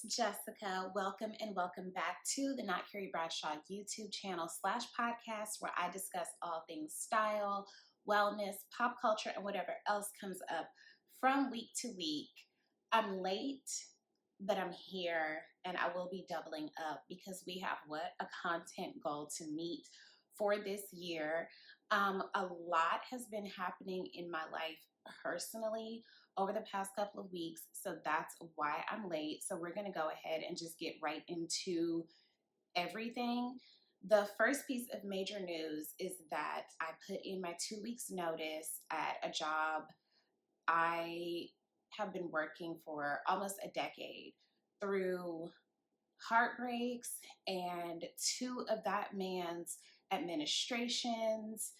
Jessica. Welcome and welcome back to the Not Carrie Bradshaw YouTube channel / podcast where I discuss all things style, wellness, pop culture, and whatever else comes up from week to week. I'm late, but I'm here and I will be doubling up because we have a content goal to meet for this year. A lot has been happening in my life personally over the past couple of weeks, so that's why I'm late. So we're going to go ahead and just get right into everything. The first piece of major news is that I put in my 2 weeks notice at a job I have been working for almost a decade through heartbreaks and two of that man's administrations,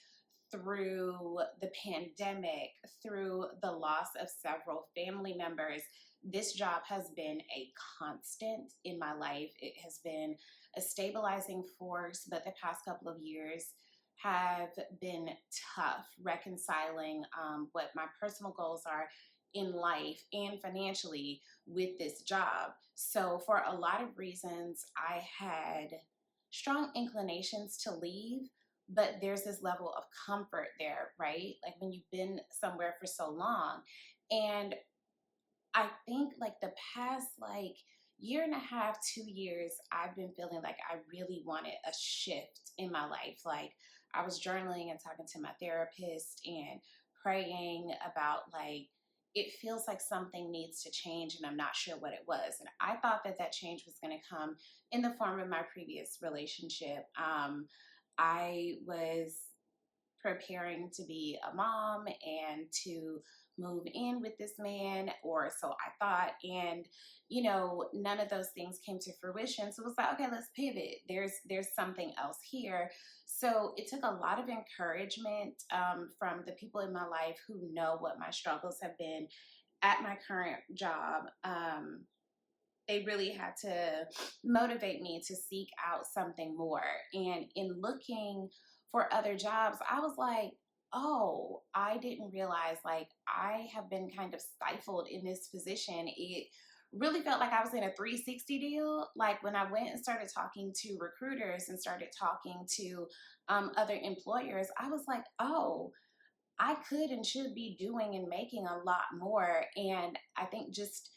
through the pandemic, through the loss of several family members. This job has been a constant in my life. It has been a stabilizing force, but the past couple of years have been tough reconciling what my personal goals are in life and financially with this job. So for a lot of reasons, I had strong inclinations to leave, but there's this level of comfort there, right? Like when you've been somewhere for so long. And I think like the past year and a half, 2 years, I've been feeling like I really wanted a shift in my life. Like I was journaling and talking to my therapist and praying about it feels like something needs to change and I'm not sure what it was. And I thought that change was going to come in the form of my previous relationship. I was preparing to be a mom and to move in with this man, or so I thought. And, none of those things came to fruition. So it was like, okay, let's pivot. There's something else here. So it took a lot of encouragement from the people in my life who know what my struggles have been at my current job. They really had to motivate me to seek out something more. And in looking for other jobs, I was like, oh, I didn't realize I have been kind of stifled in this position. It really felt like I was in a 360 deal. Like when I went and started talking to recruiters and started talking to other employers, I was like, oh, I could and should be doing and making a lot more. And I think just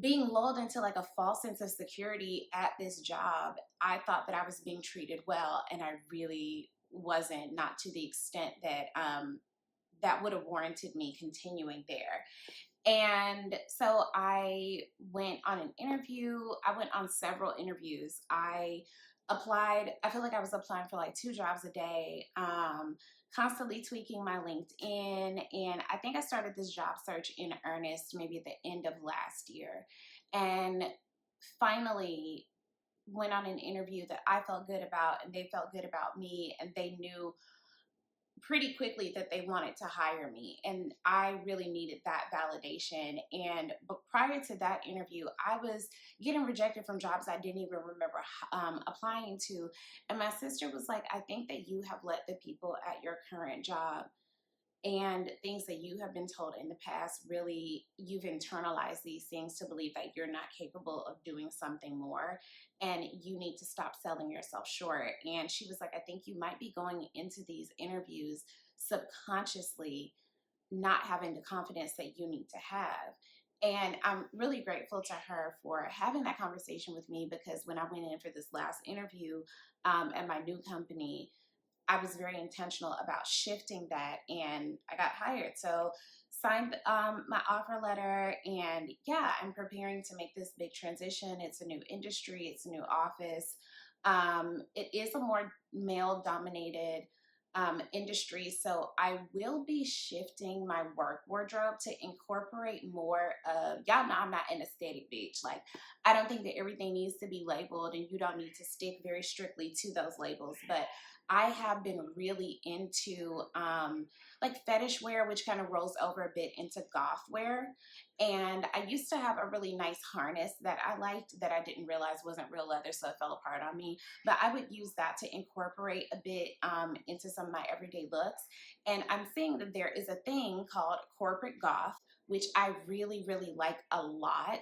being lulled into a false sense of security at this job, I thought that I was being treated well, and I really wasn't, not to the extent that that would have warranted me continuing there. And so I went on an interview. I went on several interviews. I feel like I was applying for 2 jobs a day, constantly tweaking my LinkedIn. And I think I started this job search in earnest maybe at the end of last year. And finally went on an interview that I felt good about and they felt good about me, and they knew pretty quickly that they wanted to hire me, and I really needed that validation. But prior to that interview, I was getting rejected from jobs I didn't even remember applying to. And my sister was like, I think that you have let the people at your current job and things that you have been told in the past, really, you've internalized these things to believe that you're not capable of doing something more, and you need to stop selling yourself short. And she was like, I think you might be going into these interviews subconsciously not having the confidence that you need to have. And I'm really grateful to her for having that conversation with me, because when I went in for this last interview at my new company, I was very intentional about shifting that, and I got hired. So signed my offer letter, and yeah, I'm preparing to make this big transition. It's a new industry. It's a new office. It is a more male-dominated industry, so I will be shifting my work wardrobe to incorporate more of, y'all know I'm not an aesthetic bitch. Like, I don't think that everything needs to be labeled, and you don't need to stick very strictly to those labels, but I have been really into fetish wear, which kind of rolls over a bit into goth wear. And I used to have a really nice harness that I liked that I didn't realize wasn't real leather, so it fell apart on me. But I would use that to incorporate a bit into some of my everyday looks. And I'm seeing that there is a thing called corporate goth, which I really, really like a lot.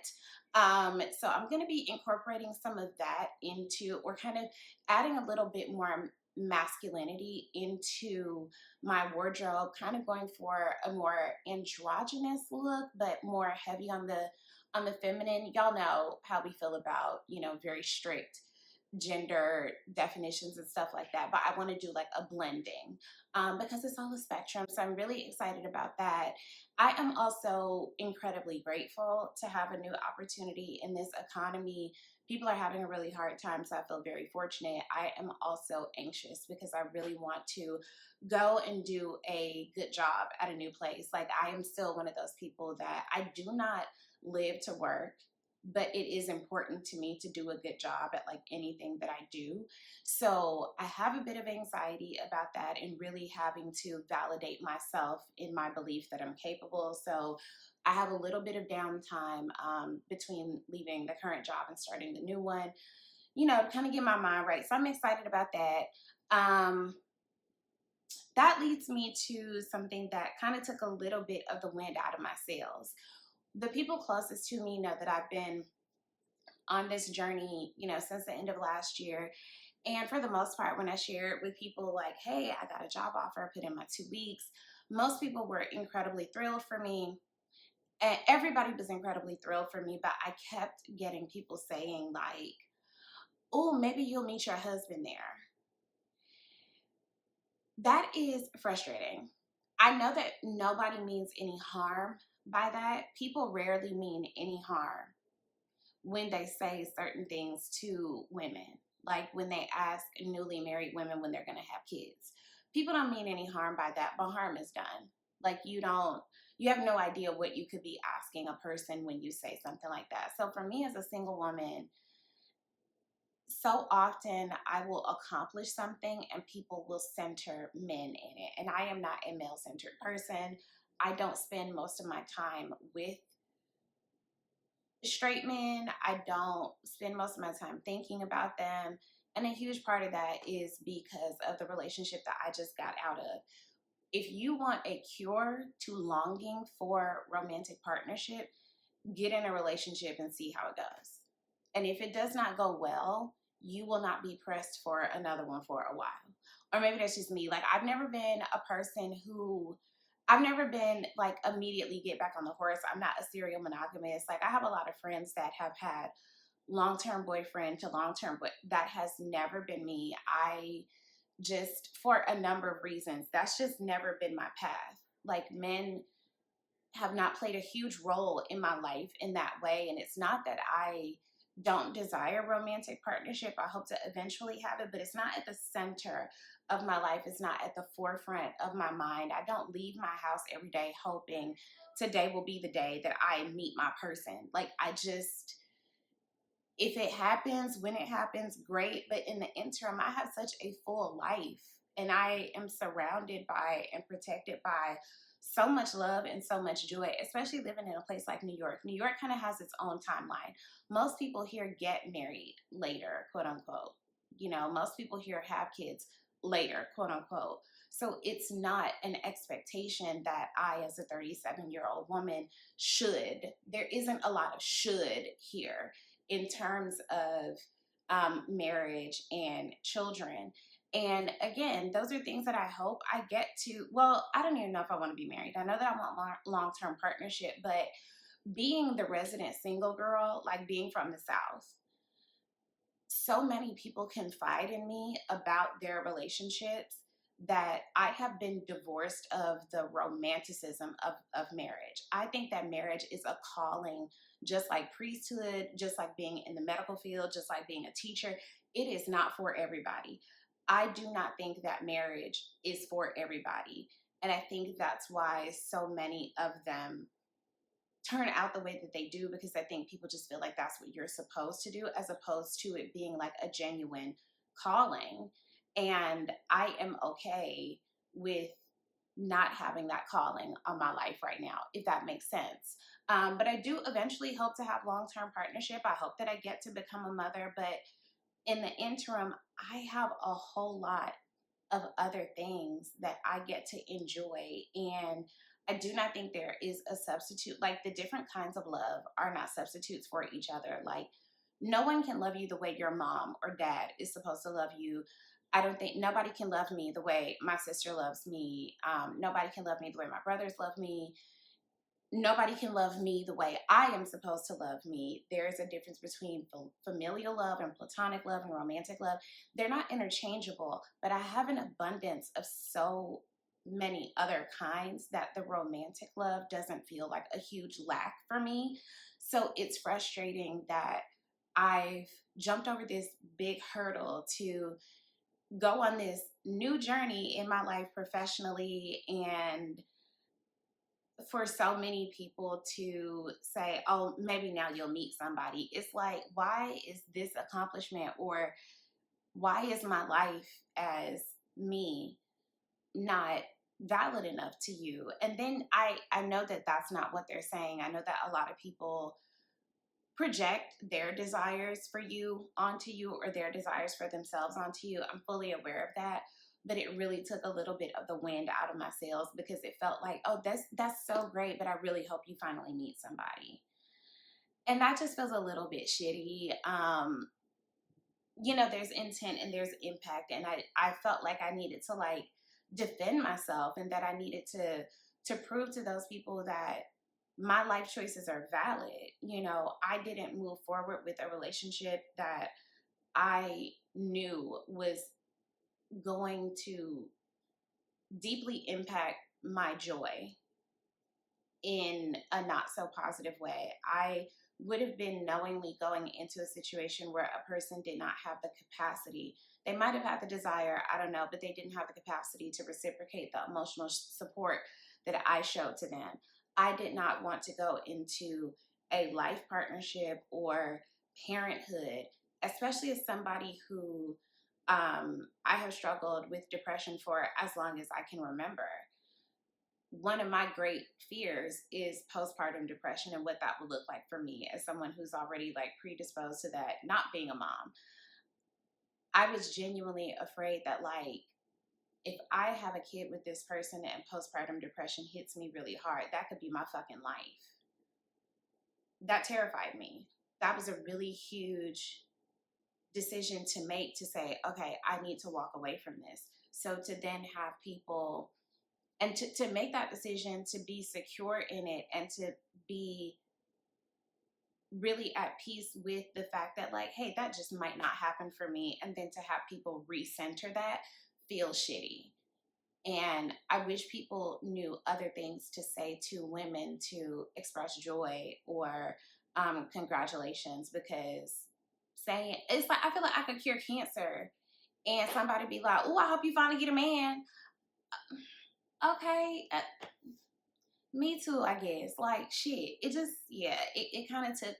So I'm going to be incorporating some of that into, or kind of adding a little bit more masculinity into my wardrobe, kind of going for a more androgynous look, but more heavy on the feminine. Y'all know how we feel about, very strict gender definitions and stuff like that, but I want to do like a blending, because it's all a spectrum. So I'm really excited about that. I am also incredibly grateful to have a new opportunity in this economy. People are having a really hard time, so I feel very fortunate. I am also anxious because I really want to go and do a good job at a new place. Like, I am still one of those people that I do not live to work, but it is important to me to do a good job at like anything that I do. So I have a bit of anxiety about that and really having to validate myself in my belief that I'm capable. So I have a little bit of downtime between leaving the current job and starting the new one, to kind of get my mind right. So I'm excited about that. That leads me to something that kind of took a little bit of the wind out of my sails. The people closest to me know that I've been on this journey, since the end of last year. And for the most part, when I shared with people like, hey, I got a job offer, I put in my 2 weeks, most people were incredibly thrilled for me. And everybody was incredibly thrilled for me, but I kept getting people saying like, oh, maybe you'll meet your husband there. That is frustrating. I know that nobody means any harm by that. People rarely mean any harm when they say certain things to women, like when they ask newly married women when they're going to have kids. People don't mean any harm by that, but harm is done. Like, you have no idea what you could be asking a person when you say something like that. So for me as a single woman, so often I will accomplish something and people will center men in it. And I am not a male centered person. I don't spend most of my time with straight men. I don't spend most of my time thinking about them. And a huge part of that is because of the relationship that I just got out of. If you want a cure to longing for romantic partnership, get in a relationship and see how it goes. And if it does not go well, you will not be pressed for another one for a while. Or maybe that's just me. Like, I've never been like immediately get back on the horse. I'm not a serial monogamist. Like, I have a lot of friends that have had long-term boyfriend to long-term, but that has never been me. I just, for a number of reasons, that's just never been my path. Like, men have not played a huge role in my life in that way. And it's not that I don't desire romantic partnership. I hope to eventually have it, but it's not at the center of my life. It's not at the forefront of my mind. I don't leave my house every day hoping today will be the day that I meet my person. Like, if it happens, when it happens, great. But in the interim, I have such a full life and I am surrounded by and protected by so much love and so much joy, especially living in a place like New York. New York kind of has its own timeline. Most people here get married later, quote unquote. Most people here have kids later, quote unquote. So it's not an expectation that I, as a 37-year-old woman, should. There isn't a lot of should here in terms of marriage and children. And again, those are things that I hope I get to. Well, I don't even know if I want to be married. I know that I want long-term partnership, but being the resident single girl, like being from the South, so many people confide in me about their relationships that I have been divorced of the romanticism of marriage. I think that marriage is a calling, just like priesthood, just like being in the medical field, just like being a teacher. It is not for everybody. I do not think that marriage is for everybody. And I think that's why so many of them turn out the way that they do, because I think people just feel like that's what you're supposed to do, as opposed to it being like a genuine calling. And I am okay with not having that calling on my life right now, if that makes sense. But I do eventually hope to have long-term partnership. I hope that I get to become a mother, but in the interim, I have a whole lot of other things that I get to enjoy. And I do not think there is a substitute. Like, the different kinds of love are not substitutes for each other. Like, no one can love you the way your mom or dad is supposed to love you. I don't think nobody can love me the way my sister loves me. Nobody can love me the way my brothers love me. Nobody can love me the way I am supposed to love me. There is a difference between familial love and platonic love and romantic love. They're not interchangeable, but I have an abundance of so many other kinds that the romantic love doesn't feel like a huge lack for me. So it's frustrating that I've jumped over this big hurdle to go on this new journey in my life professionally, and for so many people to say, oh, maybe now you'll meet somebody. It's like, why is this accomplishment, or why is my life as me not valid enough to you? And then I know that that's not what they're saying. I know that a lot of people project their desires for you onto you, or their desires for themselves onto you. I'm fully aware of that. But it really took a little bit of the wind out of my sails, because it felt like, oh, that's so great, but I really hope you finally meet somebody. And that just feels a little bit shitty. There's intent and there's impact. And I felt like I needed to like defend myself, and that I needed to prove to those people that my life choices are valid. I didn't move forward with a relationship that I knew was going to deeply impact my joy in a not so positive way. I would have been knowingly going into a situation where a person did not have the capacity. They might have had the desire, I don't know, but they didn't have the capacity to reciprocate the emotional support that I showed to them. I did not want to go into a life partnership or parenthood, especially as somebody who I have struggled with depression for as long as I can remember. One of my great fears is postpartum depression, and what that would look like for me as someone who's already like predisposed to that, not being a mom. I was genuinely afraid that, like, if I have a kid with this person and postpartum depression hits me really hard, that could be my fucking life. That terrified me. That was a really huge decision to make, to say, okay, I need to walk away from this. So to then have people, and to make that decision, to be secure in it, and to be really at peace with the fact that, like, hey, that just might not happen for me. And then to have people recenter that feels shitty. And I wish people knew other things to say to women to express joy or congratulations, because saying, it's like, I feel like I could cure cancer and somebody be like, oh, I hope you finally get a man. Okay, me too, I guess. Like, shit, it just, yeah, it kind of took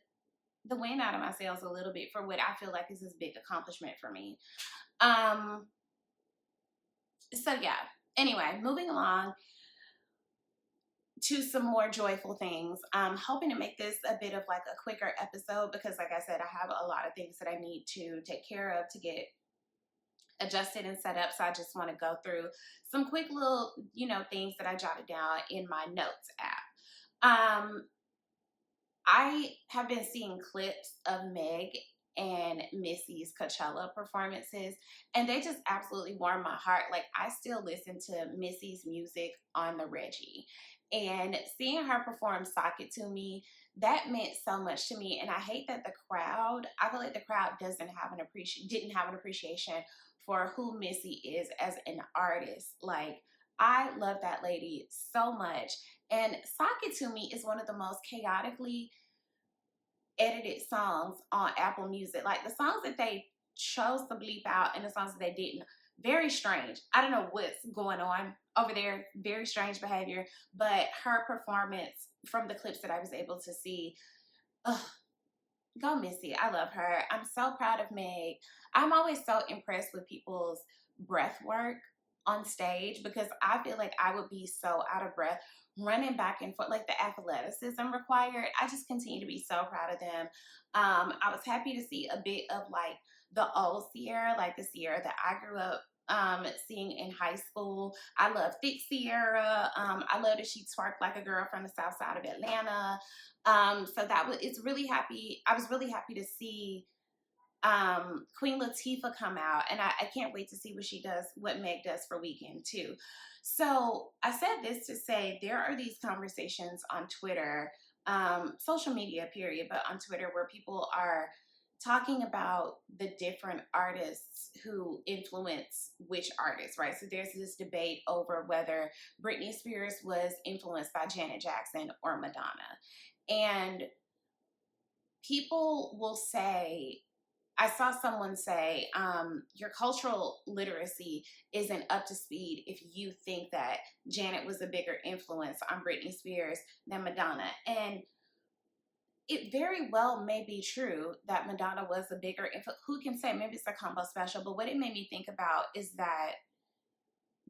the wind out of my sails a little bit for what I feel like is this big accomplishment for me. So yeah, anyway, moving along to some more joyful things. I'm hoping to make this a bit of like a quicker episode, because like I said, I have a lot of things that I need to take care of to get adjusted and set up. So I just want to go through some quick little, things that I jotted down in my notes app. I have been seeing clips of Meg and Missy's Coachella performances, and they just absolutely warm my heart. Like, I still listen to Missy's music on the Reggie, and seeing her perform Sock It To Me, that meant so much to me. And I hate that I feel like the crowd didn't have an appreciation for who Missy is as an artist. Like, I love that lady so much. And Sock It To Me is one of the most chaotically edited songs on Apple Music. Like, the songs that they chose to bleep out and the songs that they didn't, very strange. I don't know what's going on over there. Very strange behavior. But her performance, from the clips that I was able to see, go Missy. I love her. I'm so proud of Meg. I'm always so impressed with people's breath work on stage, because I feel like I would be so out of breath running back and forth, like the athleticism required. I just continue to be so proud of them. I was happy to see a bit of like the old Sierra, like the Sierra that I grew up seeing in high school. I love Thick Sierra. I love that she twerked like a girl from the south side of Atlanta. So it's really happy. I was really happy to see Queen Latifah come out, and I can't wait to see what she does, what Meg does for Weekend too. So I said this to say there are these conversations on Twitter, social media period, but on Twitter where people are talking about the different artists who influence which artists, right? So there's this debate over whether Britney Spears was influenced by Janet Jackson or Madonna. And people will say, I saw someone say, your cultural literacy isn't up to speed if you think that Janet was a bigger influence on Britney Spears than Madonna. And it very well may be true that Madonna was a bigger influence. Who can say? Maybe it's a combo special. But what it made me think about is that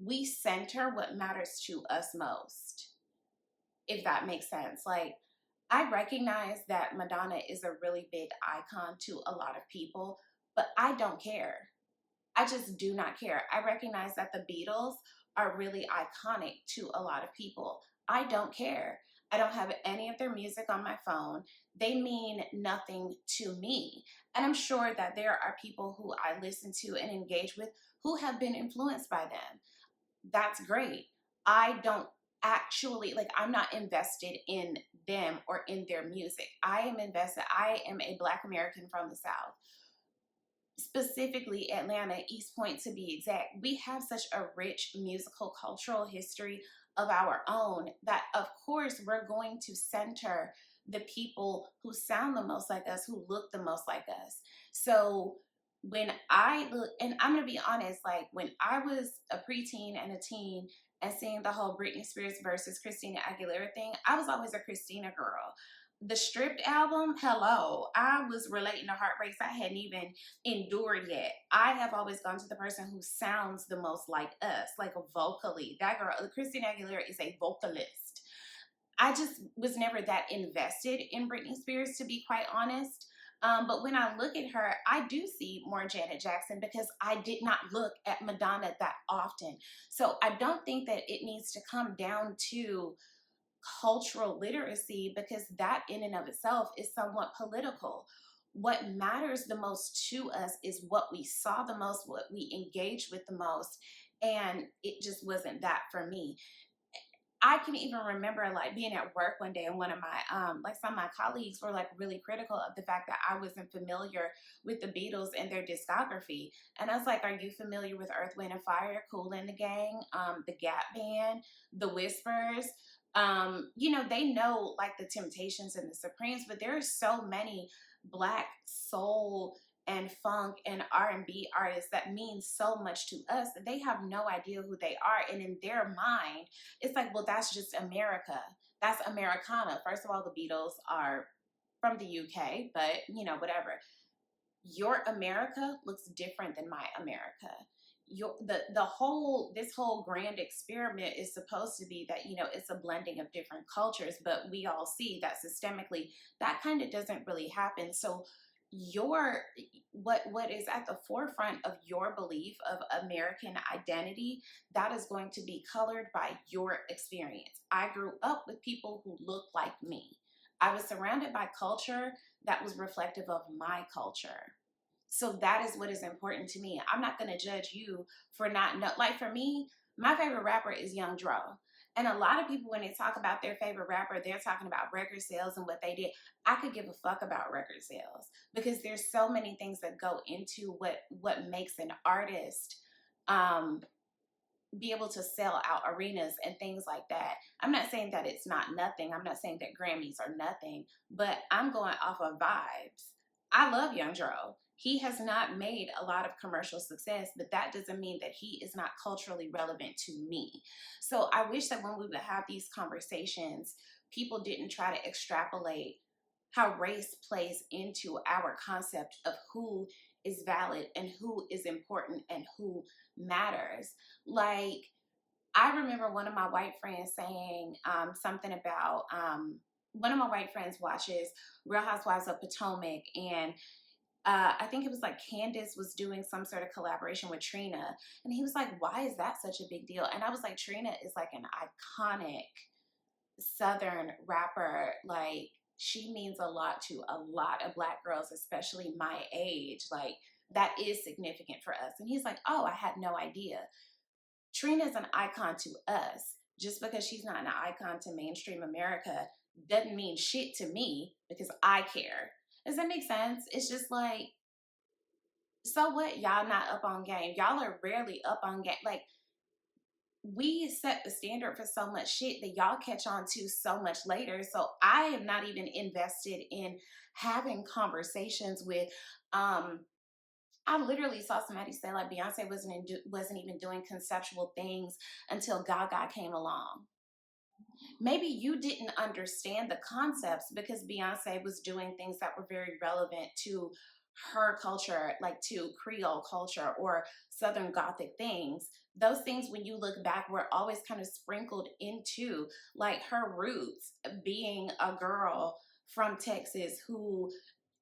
we center what matters to us most, if that makes sense. Like, I recognize that Madonna is a really big icon to a lot of people, but I don't care. I just do not care. I recognize that the Beatles are really iconic to a lot of people. I don't care. I don't have any of their music on my phone. They mean nothing to me. And I'm sure that there are people who I listen to and engage with who have been influenced by them. That's great. I don't actually, like, I'm not invested in them or in their music. I am invested. I am a Black American from the South, specifically Atlanta, East Point to be exact. We have such a rich musical cultural history of our own that, of course, we're going to center the people who sound the most like us, who look the most like us. So when I look, and I'm going to be honest, like when I was a preteen and a teen and seeing the whole Britney Spears versus Christina Aguilera thing, I was always a Christina girl. The Stripped album, hello, I was relating to heartbreaks I hadn't even endured yet. I have always gone to the person who sounds the most like us, like vocally. That girl, Christina Aguilera, is a vocalist. I just was never that invested in Britney Spears, to be quite honest. But when I look at her, I do see more Janet Jackson because I did not look at Madonna that often. So I don't think that it needs to come down to cultural literacy, because that in and of itself is somewhat political. What matters the most to us is what we saw the most, what we engaged with the most, and it just wasn't that for me. I can even remember like being at work one day and one of my like some of my colleagues were like really critical of the fact that I wasn't familiar with the Beatles and their discography. And I was like, are you familiar with Earth, Wind and Fire, Kool and the Gang, the Gap Band, the Whispers? You know, they know like the Temptations and the Supremes, but there are so many Black soul and funk and R&B artists that mean so much to us that they have no idea who they are. And in their mind, it's like, well, that's just America. That's Americana. First of all, the Beatles are from the UK, but you know, whatever. Your America looks different than my America. This whole grand experiment is supposed to be that, you know, it's a blending of different cultures, but we all see that systemically that kind of doesn't really happen. So what is at the forefront of your belief of American identity, that is going to be colored by your experience. I grew up with people who looked like me. I was surrounded by culture that was reflective of my culture. So that is what is important to me. I'm not going to judge you for not know. Like for me, my favorite rapper is Young Dro. And a lot of people, when they talk about their favorite rapper, they're talking about record sales and what they did. I could give a fuck about record sales because there's so many things that go into what makes an artist be able to sell out arenas and things like that. I'm not saying that it's not nothing. I'm not saying that Grammys are nothing, but I'm going off of vibes. I love Young Dro. He has not made a lot of commercial success, but that doesn't mean that he is not culturally relevant to me. So I wish that when we would have these conversations, people didn't try to extrapolate how race plays into our concept of who is valid and who is important and who matters. Like, I remember one of my white friends saying something about, one of my white friends watches Real Housewives of Potomac, and I think it was like Candace was doing some sort of collaboration with Trina. And he was like, why is that such a big deal? And I was like, Trina is like an iconic Southern rapper. Like, she means a lot to a lot of Black girls, especially my age. Like, that is significant for us. And he's like, oh, I had no idea. Trina's an icon to us. Just because she's not an icon to mainstream America doesn't mean shit to me because I care. Does that make sense? It's just like, so what? Y'all not up on game. Y'all are rarely up on game. Like, we set the standard for so much shit that y'all catch on to so much later. So I am not even invested in having conversations with I literally saw somebody say like Beyonce wasn't even doing conceptual things until Gaga came along. Maybe you didn't understand the concepts because Beyonce was doing things that were very relevant to her culture, like to Creole culture or Southern Gothic things. Those things, when you look back, were always kind of sprinkled into like her roots, being a girl from Texas who,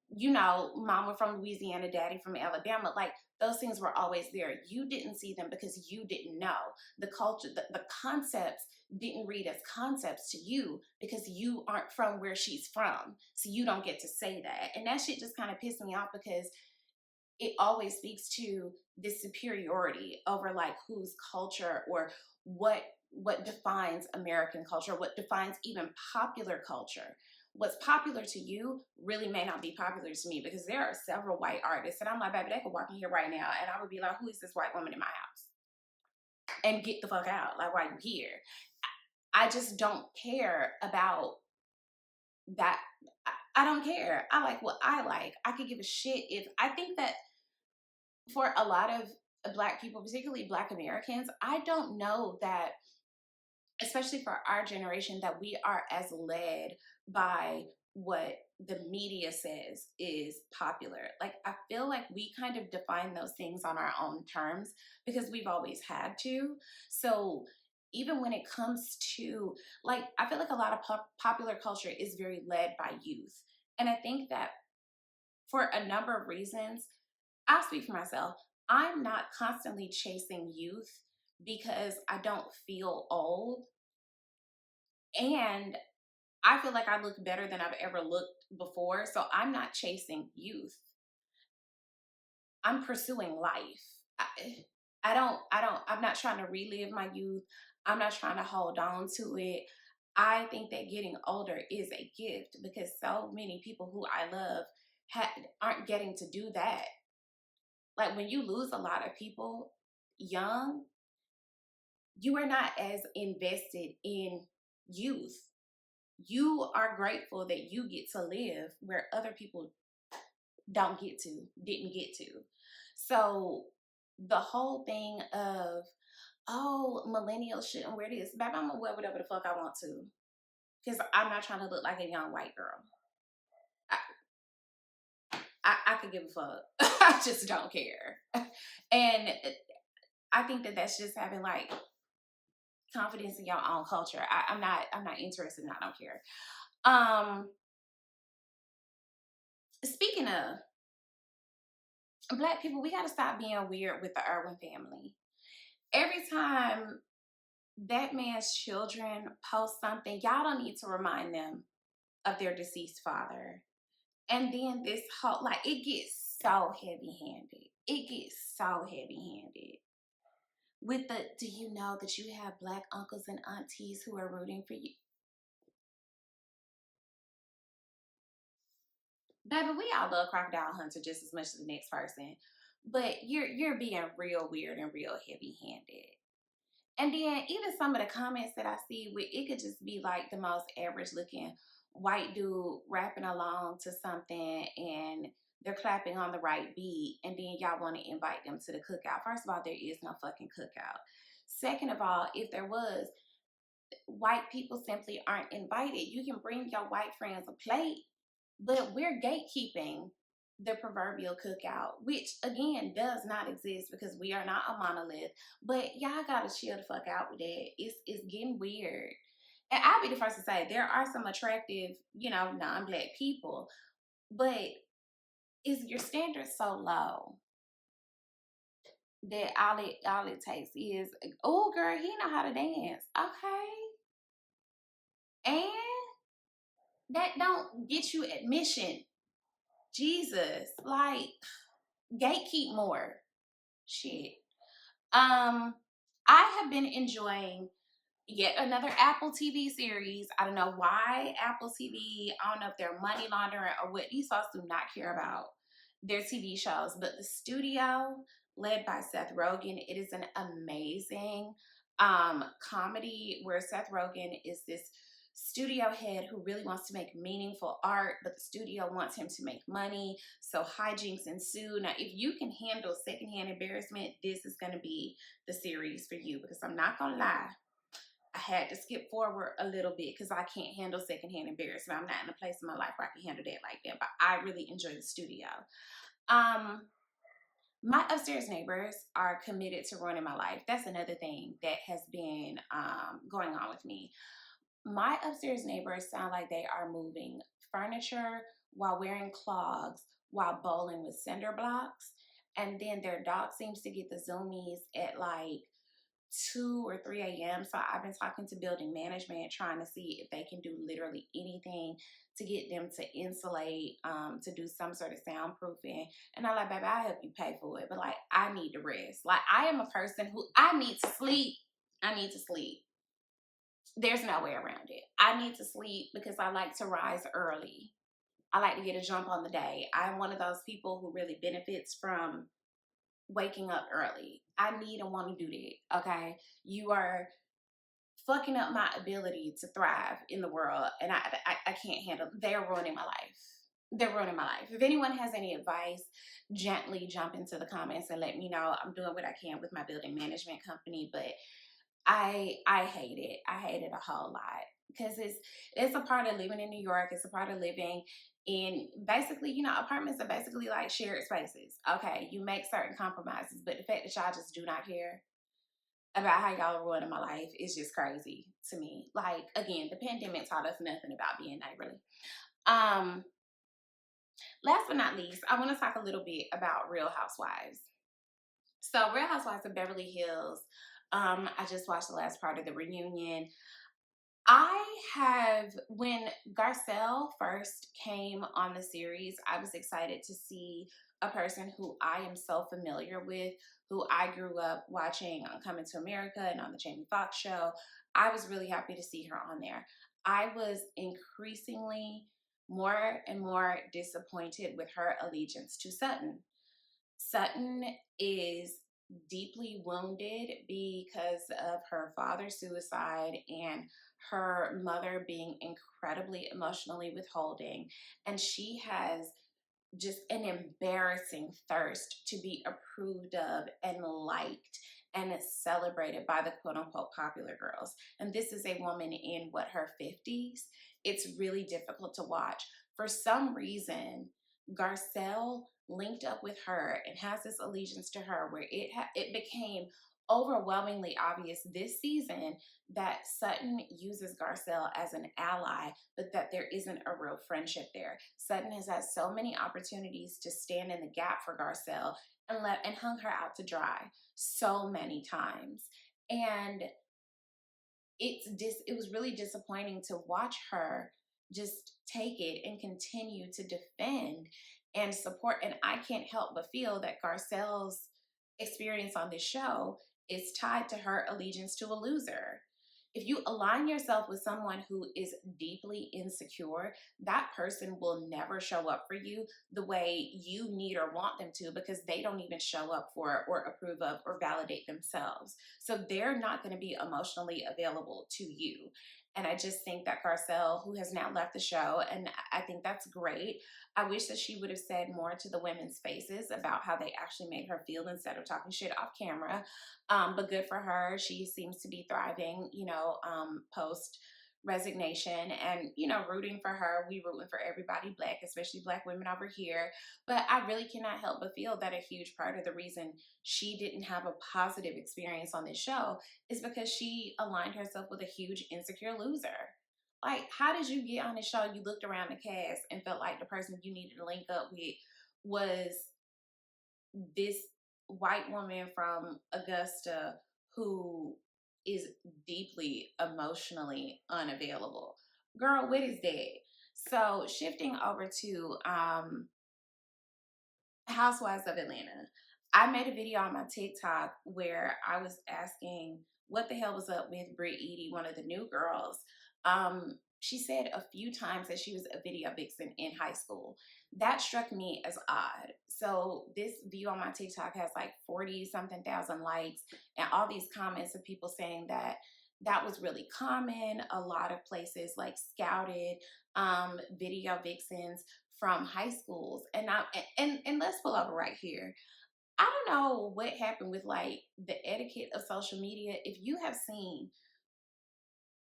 you know, mama from Louisiana, daddy from Alabama. Like, those things were always there. You didn't see them because you didn't know. The culture, the concepts didn't read as concepts to you because you aren't from where she's from. So you don't get to say that. And that shit just kind of pissed me off because it always speaks to this superiority over like whose culture or what defines American culture, what defines even popular culture. What's popular to you really may not be popular to me because there are several white artists and I'm like, baby, they could walk in here right now and I would be like, who is this white woman in my house? And get the fuck out. Like, why you here? I just don't care about that. I don't care. I like what I like. I could give a shit if I think that for a lot of Black people, particularly Black Americans, I don't know that, especially for our generation, that we are as led by what the media says is popular. Like, I feel like we kind of define those things on our own terms because we've always had to. So even when it comes to, like, I feel like a lot of popular culture is very led by youth. And I think that for a number of reasons, I'll speak for myself. I'm not constantly chasing youth because I don't feel old. And I feel like I look better than I've ever looked before. So I'm not chasing youth. I'm pursuing life. I'm not trying to relive my youth. I'm not trying to hold on to it. I think that getting older is a gift because so many people who I love aren't getting to do that. Like, when you lose a lot of people young, you are not as invested in youth. You are grateful that you get to live where other people didn't get to. So the whole thing of, oh, millennials shouldn't wear this. Baby, I'm gonna wear whatever the fuck I want to. Because I'm not trying to look like a young white girl. I could give a fuck. I just don't care. And I think that that's just having like confidence in your own culture. I'm not interested and I don't care. Speaking of Black people, we gotta stop being weird with the Irwin family. Every time that man's children post something, y'all don't need to remind them of their deceased father. And then this whole, like, it gets so heavy-handed. It gets so heavy-handed. With the, do you know that you have Black uncles and aunties who are rooting for you? Baby, we all love Crocodile Hunter just as much as the next person. But you're being real weird and real heavy-handed. And then even some of the comments that I see, with it could just be like the most average looking white dude rapping along to something and they're clapping on the right beat, and then y'all want to invite them to the cookout. First of all, there is no fucking cookout. Second of all, if there was, white people simply aren't invited. You can bring your white friends a plate, but we're gatekeeping the proverbial cookout, which again does not exist because we are not a monolith. But y'all gotta chill the fuck out with that. It's getting weird. And I'll be the first to say there are some attractive, you know, non-Black people, but is your standards so low that all it takes is, oh girl, he know how to dance. Okay. And that don't get you admission. Jesus. Like, gatekeep more. Shit. I have been enjoying yet another Apple TV series. I don't know why Apple TV, I don't know if they're money laundering or what. These folks do not care about their TV shows. But The Studio, led by Seth Rogen, it is an amazing comedy where Seth Rogen is this studio head who really wants to make meaningful art, but the studio wants him to make money. So hijinks ensue. Now, if you can handle secondhand embarrassment, this is going to be the series for you, because I'm not going to lie, I had to skip forward a little bit because I can't handle secondhand embarrassment. I'm not in a place in my life where I can handle that like that, but I really enjoy The Studio. My upstairs neighbors are committed to ruining my life. That's another thing that has been going on with me. My upstairs neighbors sound like they are moving furniture while wearing clogs while bowling with cinder blocks. And then their dog seems to get the zoomies at like 2 or 3 a.m. So I've been talking to building management, trying to see if they can do literally anything to get them to insulate, to do some sort of soundproofing. And I'm like, baby, I'll help you pay for it. But like, I need to rest. Like, I am a person who, I need to sleep. I need to sleep. There's no way around it. I need to sleep because I like to rise early. I like to get a jump on the day. I'm one of those people who really benefits from waking up early. I need and want to do that. Okay. You are fucking up my ability to thrive in the world. And I can't handle, they're ruining my life. They're ruining my life. If anyone has any advice, gently jump into the comments and let me know. I'm doing what I can with my building management company, but I hate it. I hate it a whole lot because it's a part of living in New York. It's a part of living in, basically, you know, apartments are basically like shared spaces. Okay, you make certain compromises, but the fact that y'all just do not care about how y'all are ruining my life is just crazy to me. Like, again, the pandemic taught us nothing about being neighborly. Last but not least, I want to talk a little bit about Real Housewives. So Real Housewives of Beverly Hills, I just watched the last part of the reunion. When Garcelle first came on the series, I was excited to see a person who I am so familiar with, who I grew up watching on Coming to America and on the Jamie Foxx show. I was really happy to see her on there. I was increasingly more and more disappointed with her allegiance to Sutton. Sutton is deeply wounded because of her father's suicide and her mother being incredibly emotionally withholding. And she has just an embarrassing thirst to be approved of and liked and celebrated by the quote unquote popular girls. And this is a woman in what, her 50s. It's really difficult to watch. For some reason, Garcelle linked up with her and has this allegiance to her where it became overwhelmingly obvious this season that Sutton uses Garcelle as an ally, but that there isn't a real friendship there. Sutton has had so many opportunities to stand in the gap for Garcelle and hung her out to dry so many times. And it was really disappointing to watch her just take it and continue to defend and support. And I can't help but feel that Garcelle's experience on this show is tied to her allegiance to a loser. If you align yourself with someone who is deeply insecure, that person will never show up for you the way you need or want them to, because they don't even show up for or approve of or validate themselves. So they're not going to be emotionally available to you. And I just think that Garcelle, who has now left the show, and I think that's great. I wish that she would have said more to the women's faces about how they actually made her feel instead of talking shit off camera. But good for her. She seems to be thriving, post resignation, and, rooting for her. We rooting for everybody Black, especially Black women over here. But I really cannot help but feel that a huge part of the reason she didn't have a positive experience on this show is because she aligned herself with a huge insecure loser. Like, how did you get on the show? You looked around the cast and felt like the person you needed to link up with was this white woman from Augusta who is deeply emotionally unavailable. Girl, what is that? So shifting over to Housewives of Atlanta. I made a video on my TikTok where I was asking what the hell was up with Britt Edie, one of the new girls. She said a few times that she was a video vixen in high school. That struck me as odd. So this view on my TikTok has like 40 something thousand likes and all these comments of people saying that that was really common. A lot of places like scouted video vixens from high schools. And let's pull over right here. I don't know what happened with like the etiquette of social media. If you have seen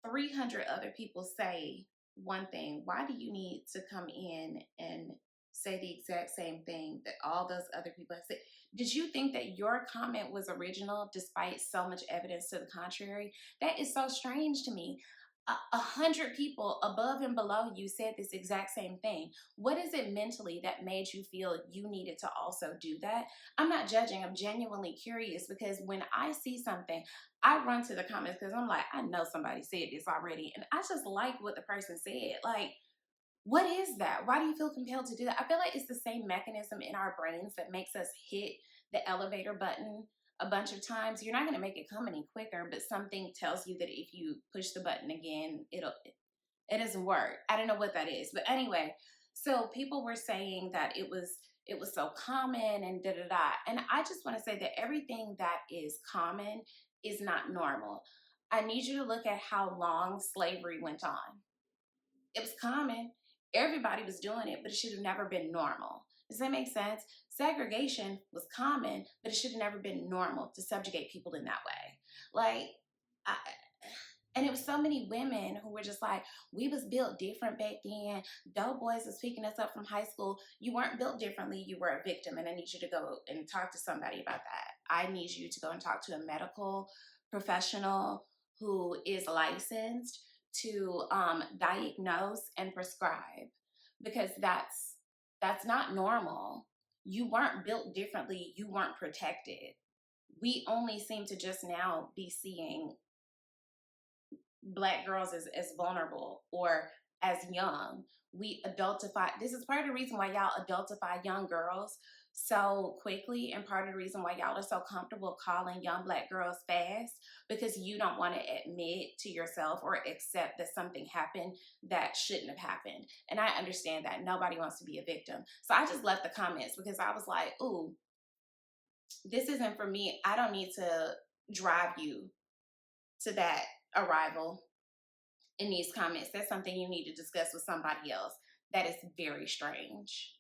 300 other people say one thing, why do you need to come in and say the exact same thing that all those other people have said? Did you think that your comment was original despite so much evidence to the contrary? That is so strange to me. 100 people above and below you said this exact same thing. What is it mentally that made you feel you needed to also do that? I'm not judging. I'm genuinely curious because when I see something, I run to the comments because I'm like, I know somebody said this already. And I just like what the person said. Like, what is that? Why do you feel compelled to do that? I feel like it's the same mechanism in our brains that makes us hit the elevator button a bunch of times. You're not going to make it come any quicker, but something tells you that if you push the button again, it doesn't work. I don't know what that is. But anyway, so people were saying that it was so common and da da da. And I just want to say that everything that is common is not normal. I need you to look at how long slavery went on. It was common. Everybody was doing it, but it should have never been normal. Does that make sense? Segregation was common, but it should have never been normal to subjugate people in that way. Like, I, and it was so many women who were just like, we was built different back then. Doughboys was picking us up from high school. You weren't built differently. You were a victim. And I need you to go and talk to somebody about that. I need you to go and talk to a medical professional who is licensed to diagnose and prescribe, because that's not normal. You weren't built differently. You weren't protected. We only seem to just now be seeing Black girls as vulnerable or as young. We adultify. This is part of the reason why y'all adultify young girls so quickly, and part of the reason why y'all are so comfortable calling young Black girls fast, because you don't want to admit to yourself or accept that something happened that shouldn't have happened. And I understand that nobody wants to be a victim. So I just left the comments because I was like, ooh, this isn't for me. I don't need to drive you to that arrival in these comments. That's something you need to discuss with somebody else. That is very strange.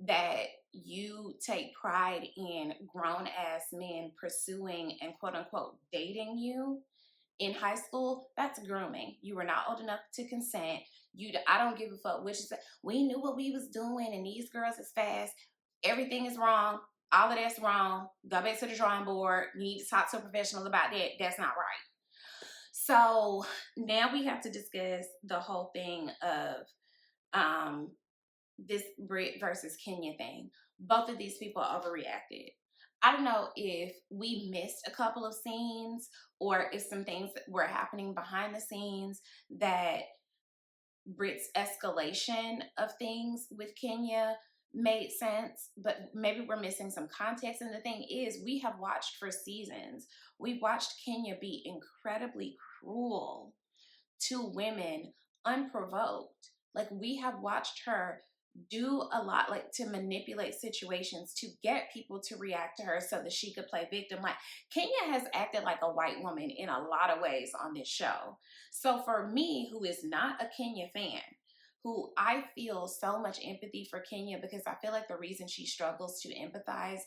That you take pride in grown ass men pursuing and quote unquote dating you in high school. That's grooming. You were not old enough to consent. I don't give a fuck which is. We knew what we was doing, and these girls is fast. Everything is wrong. All of that's wrong. Go back to the drawing board. You need to talk to a professional about that. That's not right. So now we have to discuss the whole thing of this Brit versus Kenya thing. Both of these people overreacted. I don't know if we missed a couple of scenes or if some things were happening behind the scenes that Brit's escalation of things with Kenya made sense, but maybe we're missing some context. And the thing is, we have watched for seasons. We've watched Kenya be incredibly cruel to women unprovoked. Like, we have watched her do a lot, like, to manipulate situations to get people to react to her so that she could play victim. Like, Kenya has acted like a white woman in a lot of ways on this show. So for me, who is not a Kenya fan, who I feel so much empathy for Kenya, because I feel like the reason she struggles to empathize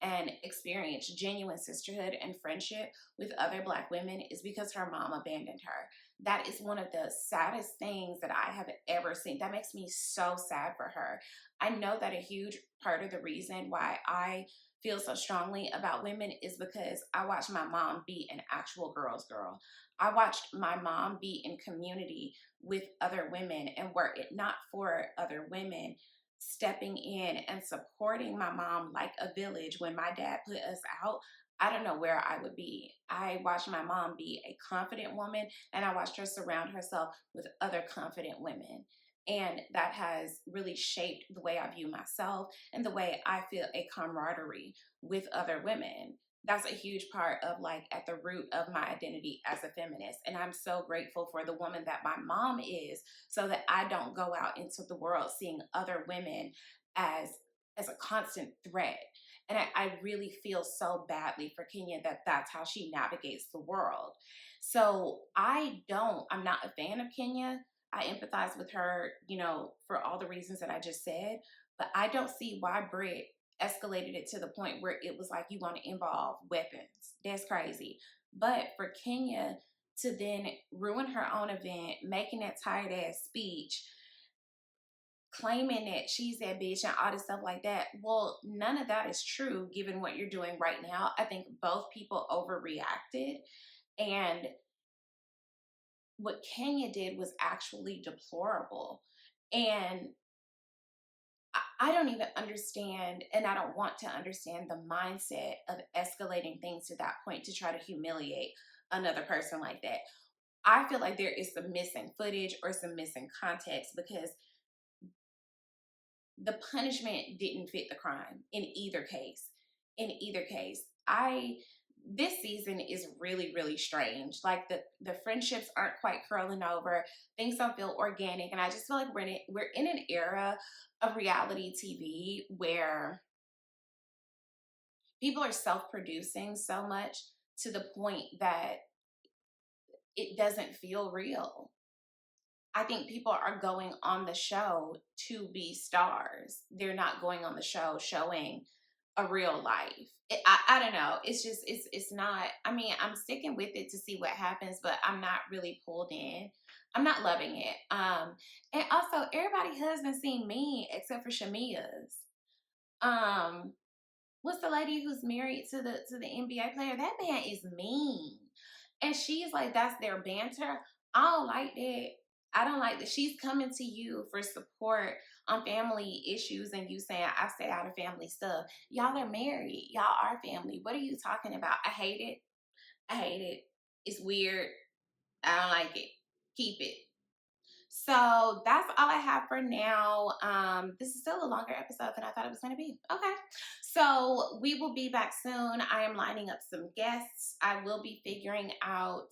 and experience genuine sisterhood and friendship with other Black women is because her mom abandoned her. That is one of the saddest things that I have ever seen. That makes me so sad for her. I know that a huge part of the reason why I feel so strongly about women is because I watched my mom be an actual girl's girl. I watched my mom be in community with other women, and were it not for other women, stepping in and supporting my mom like a village. When my dad put us out, I don't know where I would be. I watched my mom be a confident woman, and I watched her surround herself with other confident women. And that has really shaped the way I view myself and the way I feel a camaraderie with other women. That's a huge part of, like, at the root of my identity as a feminist. And I'm so grateful for the woman that my mom is, so that I don't go out into the world seeing other women as as a constant threat. And I really feel so badly for Kenya that that's how she navigates the world. So I'm not a fan of Kenya. I empathize with her, for all the reasons that I just said, but I don't see why Brit escalated it to the point where it was like, you want to involve weapons. That's crazy. But for Kenya to then ruin her own event, making that tired ass speech, claiming that she's that bitch and all this stuff like that. Well, none of that is true given what you're doing right now. I think both people overreacted. And what Kenya did was actually deplorable. And I don't even understand, and I don't want to understand the mindset of escalating things to that point to try to humiliate another person like that. I feel like there is some missing footage or some missing context, because the punishment didn't fit the crime in either case. In either case, this season is really, really strange. Like, the friendships aren't quite curling over. Things don't feel organic, and I just feel like we're in an era of reality TV where people are self-producing so much to the point that it doesn't feel real. I think people are going on the show to be stars. They're not going on the show showing a real life. I don't know. It's just, it's not, I mean, I'm sticking with it to see what happens, but I'm not really pulled in. I'm not loving it. And also, everybody's husband seemed mean except for Shamia's. Um, what's the lady who's married to the NBA player? That man is mean. And she's like, that's their banter. I don't like that. I don't like that. She's coming to you for support on family issues, and you saying, I stay out of family stuff. Y'all are married. Y'all are family. What are you talking about? I hate it. I hate it. It's weird. I don't like it. Keep it. So that's all I have for now. This is still a longer episode than I thought it was going to be. Okay. So we will be back soon. I am lining up some guests. I will be figuring out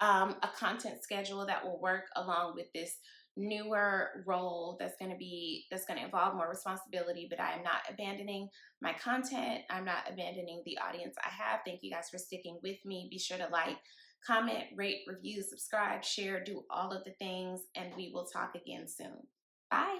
a content schedule that will work along with this newer role that's going to involve more responsibility, but I am not abandoning my content. I'm not abandoning the audience I have. Thank you guys for sticking with me. Be sure to like, comment, rate, review, subscribe, share, do all of the things, and we will talk again soon. Bye.